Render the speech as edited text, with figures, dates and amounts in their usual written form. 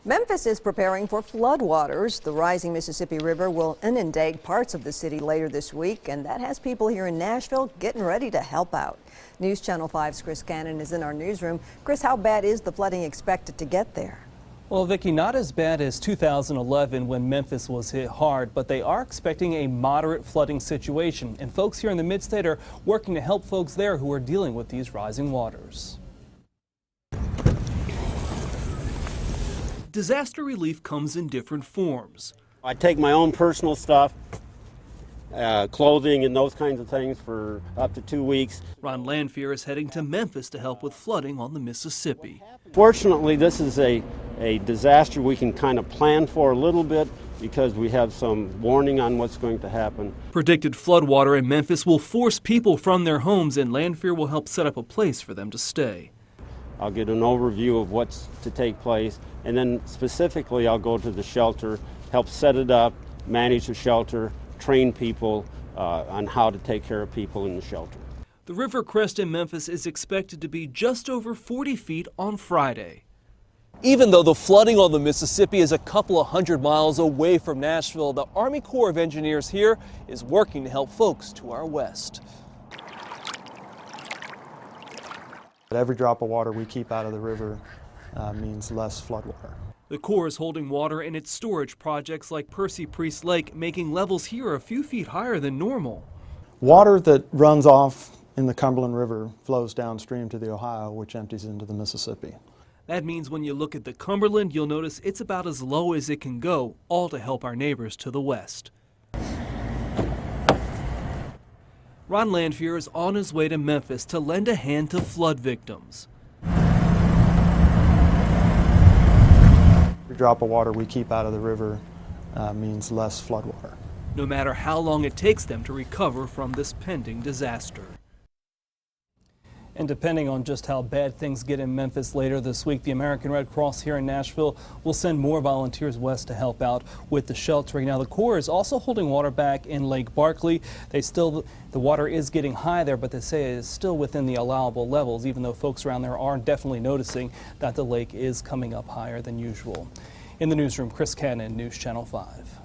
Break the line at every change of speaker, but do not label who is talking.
Memphis is preparing for floodwaters. The rising Mississippi River will inundate parts of the city later this week, and that has people here in Nashville getting ready to help out. News Channel 5's Chris Cannon is in our newsroom. Chris, how bad is the flooding expected to get there?
Well, Vicki, not as bad as 2011 when Memphis was hit hard, but they are expecting a moderate flooding situation, and folks here in the mid-state are working to help folks there who are dealing with these rising waters. Disaster relief comes in different forms.
I take my own personal stuff, clothing and those kinds of things for up to 2 weeks.
Ron Lanphier is heading to Memphis to help with flooding on the Mississippi.
Fortunately, this is a disaster we can kind of plan for a little bit because we have some warning on what's going to happen.
Predicted floodwater in Memphis will force people from their homes, and Lanphier will help set up a place for them to stay.
I'll get an overview of what's to take place, and then specifically I'll go to the shelter, help set it up, manage the shelter, train people on how to take care of people in the shelter.
The river crest in Memphis is expected to be just over 40 feet on Friday. Even though the flooding on the Mississippi is a couple of hundred miles away from Nashville, the Army Corps of Engineers here is working to help folks to our west.
Every drop of water we keep out of the river means less floodwater.
The Corps is holding water in its storage projects like Percy Priest Lake, making levels here a few feet higher than normal.
Water that runs off in the Cumberland River flows downstream to the Ohio, which empties into the Mississippi.
That means when you look at the Cumberland, you'll notice it's about as low as it can go, all to help our neighbors to the west. Ron Lanphier is on his way to Memphis to lend a hand to flood victims.
Every drop of water we keep out of the river means less floodwater.
No matter how long it takes them to recover from this pending disaster. And depending on just how bad things get in Memphis later this week, the American Red Cross here in Nashville will send more volunteers west to help out with the sheltering. Now, the Corps is also holding water back in Lake Barkley. The water is getting high there, but they say it is still within the allowable levels, even though folks around there are definitely noticing that the lake is coming up higher than usual. In the newsroom, Chris Cannon, News Channel 5.